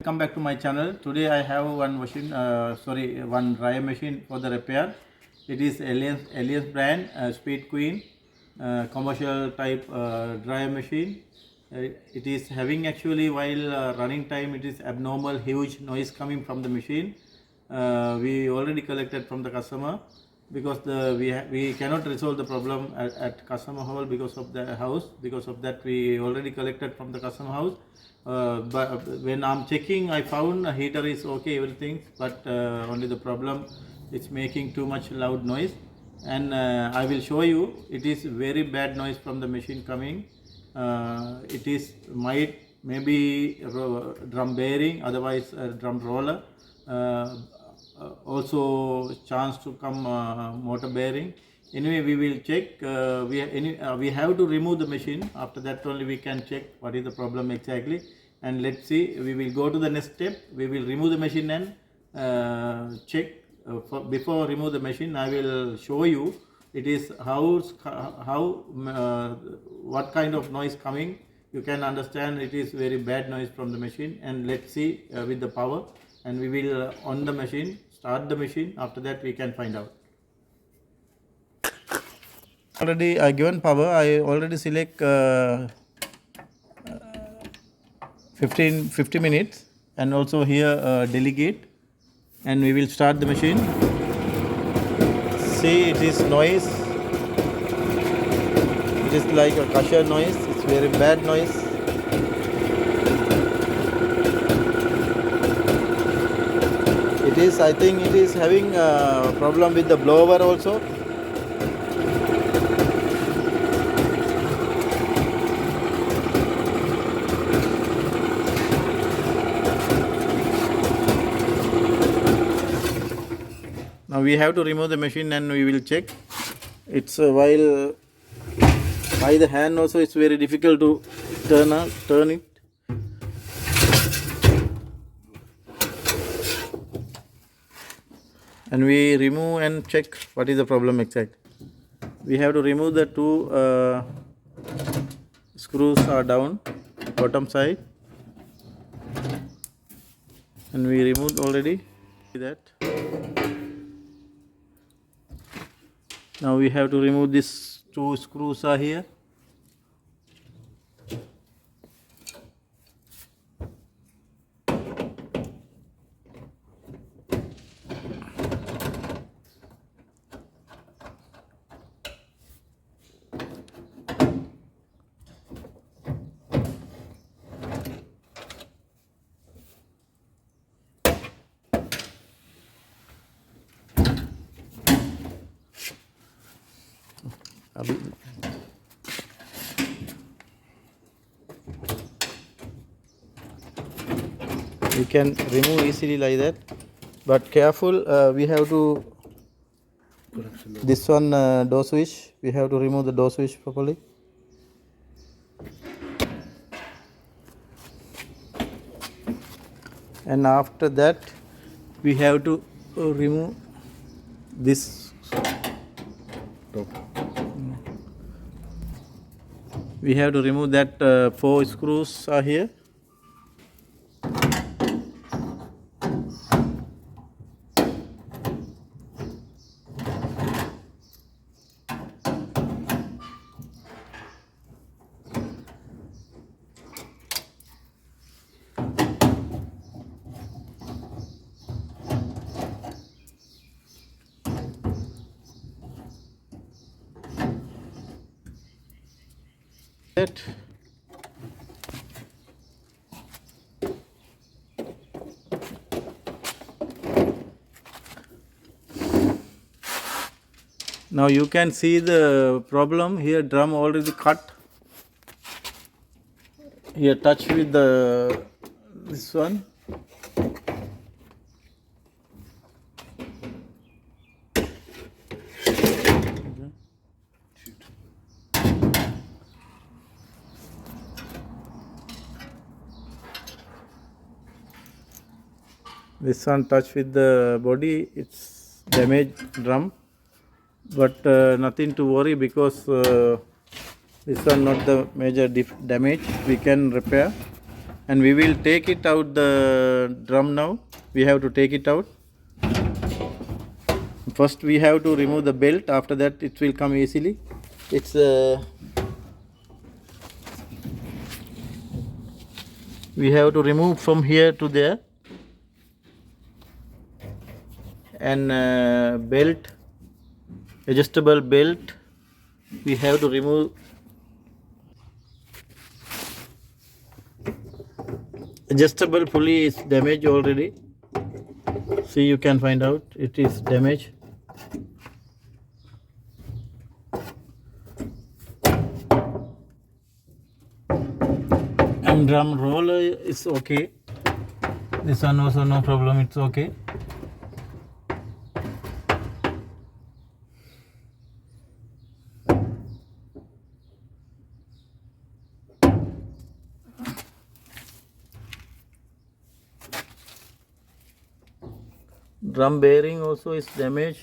Welcome back to my channel. Today I have one dryer machine for the repair. It is Aliens brand Speed Queen commercial type dryer machine. It is having actually while running time it is abnormal huge noise coming from the machine. We already collected from the customer because we cannot resolve the problem at customer hall because of the house. Because of that we already collected from the customer house. But when I'm checking, I found a heater is okay, everything, but only the problem it's making too much loud noise. And I will show you. It is very bad noise from the machine coming. It is maybe drum bearing, otherwise drum roller. Also chance to come motor bearing. Anyway, we will check. We have to remove the machine. After that only we can check what is the problem exactly. And let's see. We will go to the next step. We will remove the machine and check. Before remove the machine, I will show you. It is what kind of noise coming. You can understand it is very bad noise from the machine. And let's see with the power. And we will on the machine, start the machine. After that we can find out. Already I given power. I already select 50 minutes and also here delegate, and we will start the machine. See, it is noise. It is like a crusher noise. It's very bad noise. It is, I think it is having a problem with the blower also. Now we have to remove the machine and we will check. It's while by the hand also it's very difficult to turn it. And we remove and check what is the problem exact. We have to remove the two screws are down bottom side, and we removed already that. Now we have to remove these two screws are here. You can remove easily like that, but careful. We have to this one door switch. We have to remove the door switch properly. And after that, we have to remove this. We have to remove that 4 screws are here. Now you can see the problem here. Drum already cut. Here touch with this one. This one touch with the body. It's damaged drum, but nothing to worry because this one not the major damage. We can repair. and we will take it out the drum now. We have to take it out. First we have to remove the belt, after that it will come easily. It's we have to remove from here to there, and belt, adjustable belt, we have to remove. Adjustable pulley is damaged already. See, you can find out it is damaged. And drum roller is okay. This one also no problem, it's okay. Drum bearing also is damaged.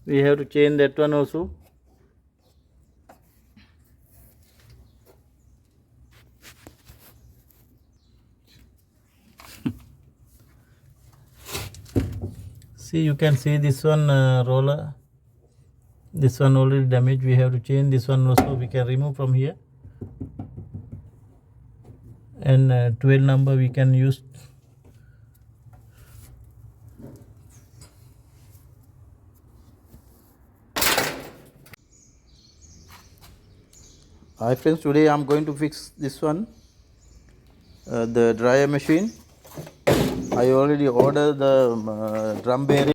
We have to change that one also. See, you can see this one roller. This one already damaged. We have to change this one also. We can remove from here. And 12 number we can use. Hi friends, today I am going to fix this one, the dryer machine. I already ordered the drum bearing.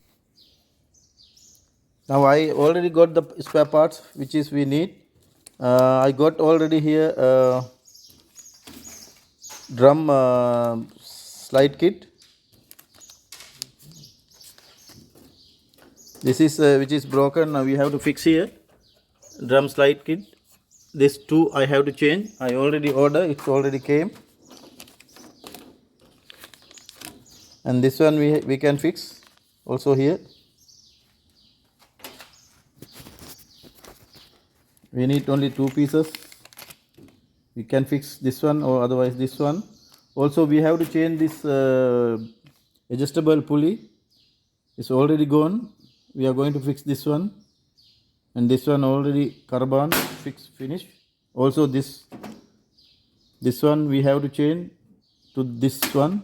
Now I already got the spare parts which is we need. I got already here drum slide kit. This is which is broken. Now we have to fix here. Drum slide kit. This two I have to change. I already ordered. It already came. And this one we can fix also here. We need only 2 pieces. We can fix this one or otherwise this one. Also we have to change this adjustable pulley. It's already gone. We are going to fix this one. And this one already carbon finished. Also this one we have to change to this one.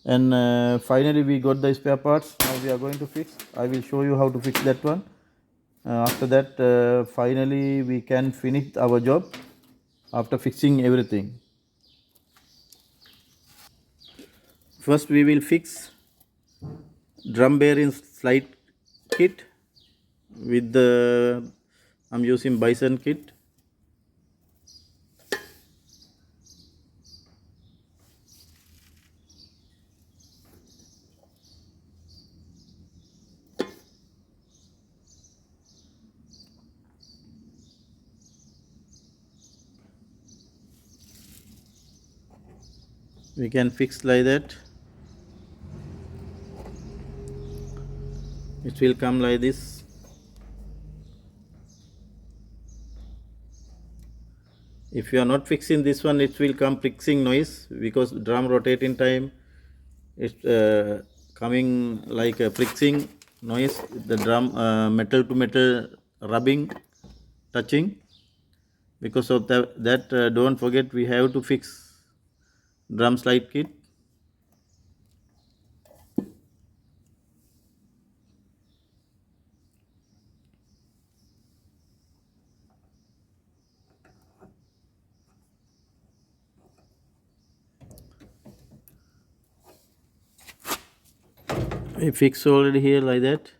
And finally we got the spare parts. Now we are going to fix. I will show you how to fix that one. After that finally we can finish our job after fixing everything. First we will fix drum bearing slide kit with the I'm using bison kit. We can fix like that. It will come like this. If you are not fixing this one, it will come fixing noise because drum rotating time it's coming like a fixing noise. The drum metal to metal rubbing, touching. Because of that don't forget we have to fix drum slide kit. We fix already here like that.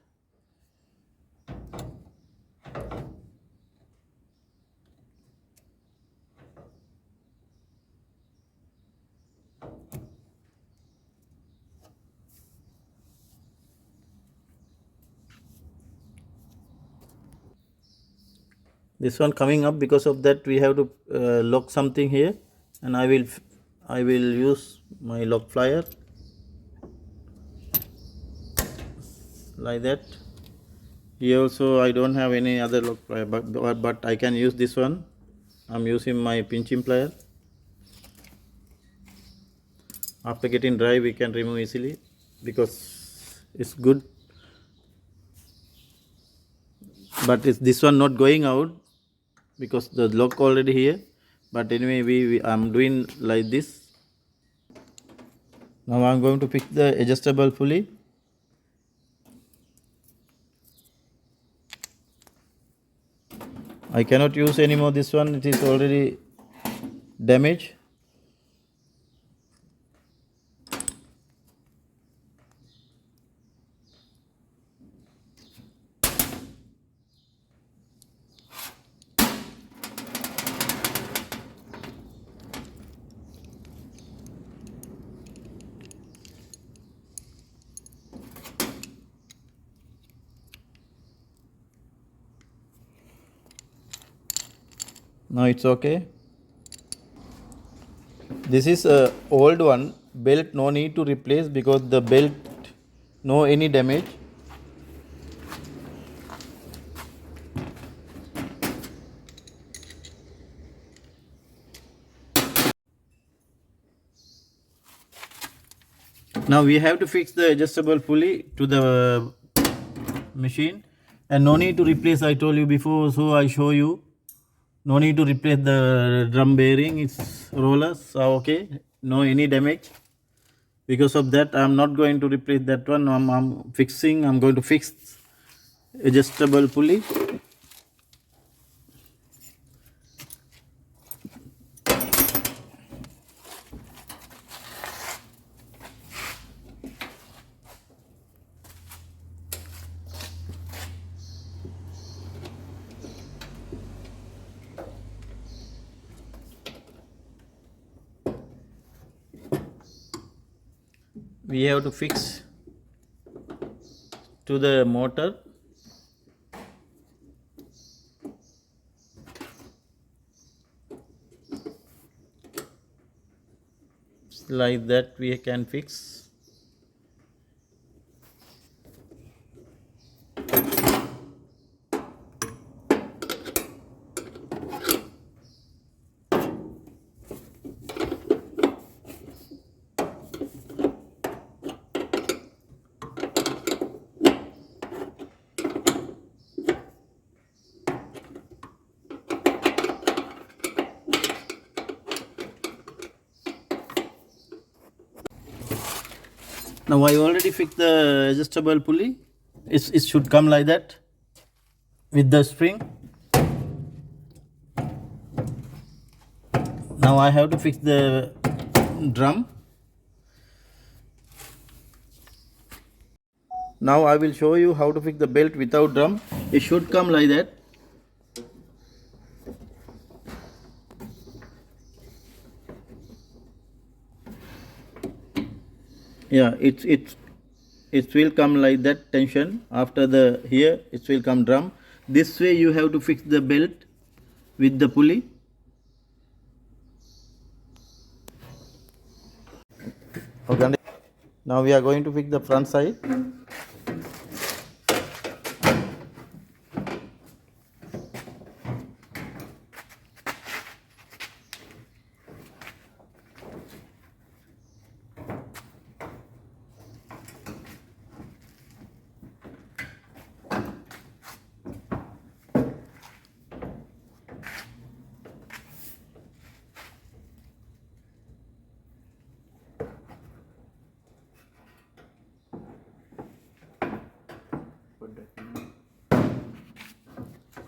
This one coming up, because of that we have to lock something here, and I will use my lock plier like that. Here also I don't have any other lock plier, but I can use this one. I'm using my pinching plier. After getting dry, we can remove easily because it's good. But is this one not going out because the lock already here. But anyway, I'm doing like this. Now I'm going to fix the adjustable pulley. I cannot use anymore this one, it is already damaged. Now it's okay. This is a old one, belt no need to replace because the belt no any damage. Now we have to fix the adjustable pulley to the machine, and no need to replace, I told you before, so I show you. No need to replace the drum bearing, its rollers are okay, no any damage. Because of that, I'm not going to replace that one. I'm going to fix adjustable pulley. We have to fix to the motor. Like that we can fix. Now I already fixed the adjustable pulley. It should come like that with the spring. Now I have to fix the drum. Now I will show you how to fix the belt without drum. It should come like that. Yeah, it will come like that tension. After the here it will come drum. This way you have to fix the belt with the pulley. Okay. Now we are going to fix the front side.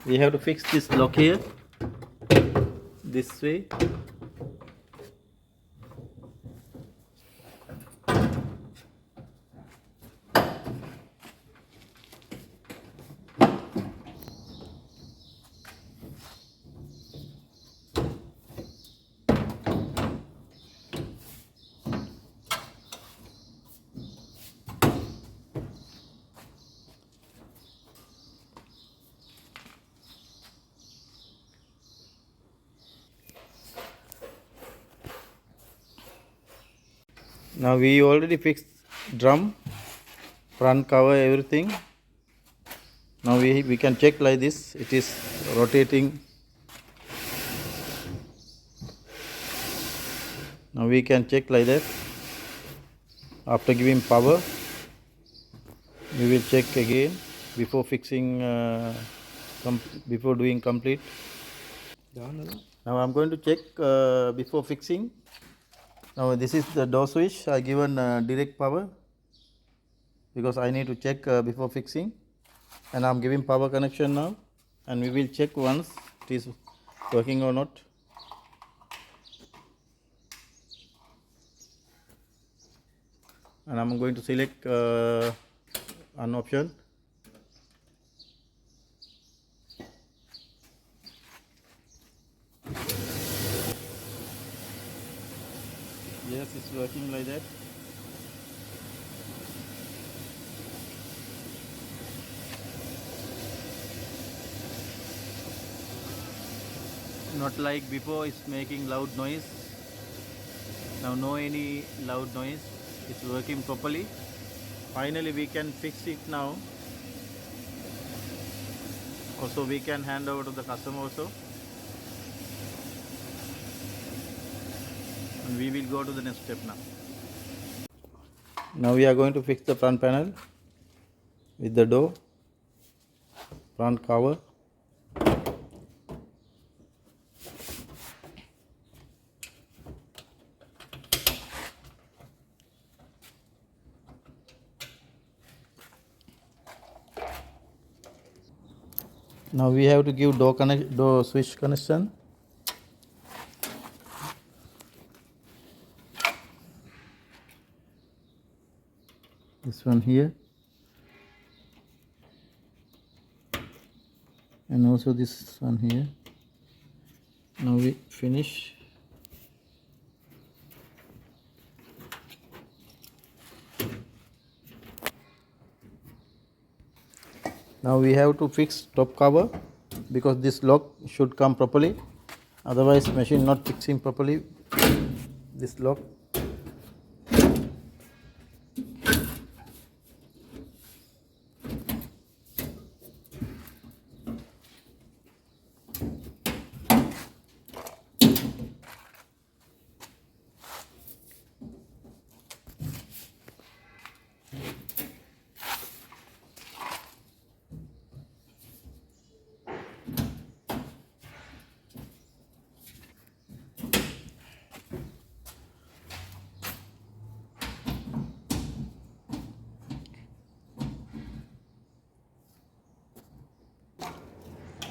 We have to fix this lock here, this way. Now we already fixed drum, front cover, everything. Now we can check like this. It is rotating. Now we can check like that. After giving power, we will check again before fixing, before doing complete. Now I'm going to check before fixing. Now this is the door switch. I given direct power because I need to check before fixing, and I'm giving power connection now, and we will check once it is working or not. And I'm going to select an option. Yes, it's working like that. Not like before, it's making loud noise. Now no any loud noise. It's working properly. Finally we can fix it now. Also we can hand over to the customer also. And we will go to the next step now. Now we are going to fix the front panel with the door, front cover. Now we have to give door switch connection. This one here, and also this one here. Now we finish. Now we have to fix top cover because this lock should come properly, otherwise machine not fixing properly this lock.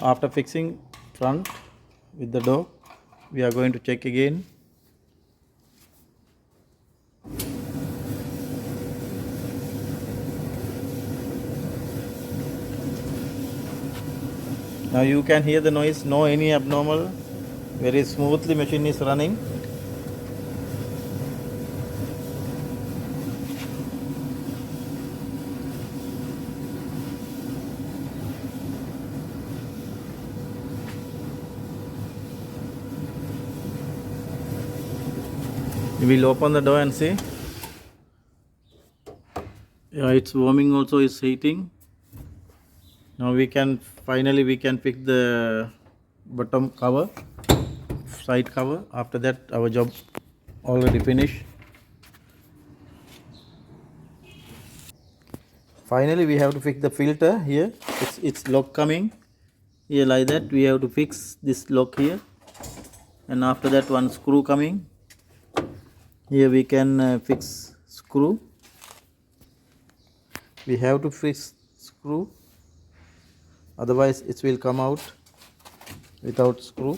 After fixing front with the door, we are going to check again. Now you can hear the noise, no any abnormal, very smoothly machine is running. We will open the door and see. Yeah, it's warming also, is heating. Now we can finally fix the bottom cover, side cover. After that our job already finished. Finally we have to fix the filter here. It's lock coming here like that. We have to fix this lock here, and after that one screw coming. Here we can fix screw. We have to fix screw, otherwise it will come out without screw.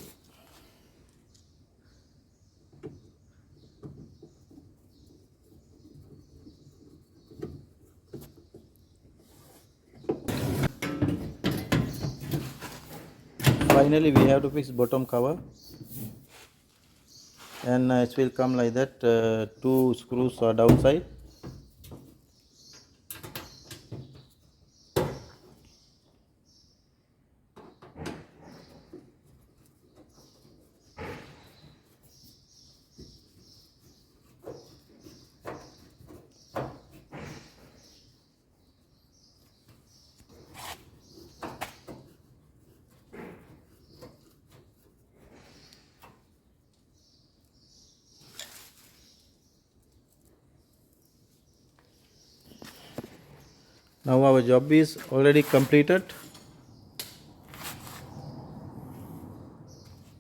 Finally we have to fix bottom cover, and it will come like that. Two screws are downside. Now our job is already completed.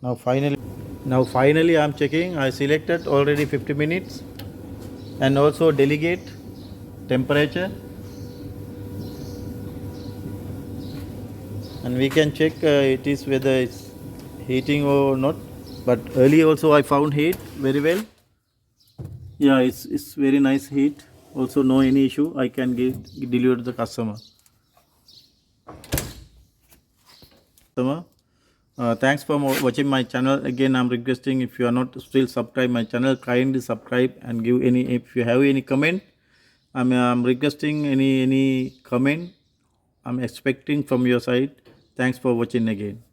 Now finally I am checking. I selected already 50 minutes and also delegate temperature, and we can check it is whether it's heating or not. But early also I found heat very well. Yeah, it's very nice heat. Also no any issue. I can deliver to the customer. Thanks for watching my channel. Again, I'm requesting, if you are not still subscribe my channel, kindly subscribe and give any, if you have any comment. I'm requesting any comment. I'm expecting from your side. Thanks for watching again.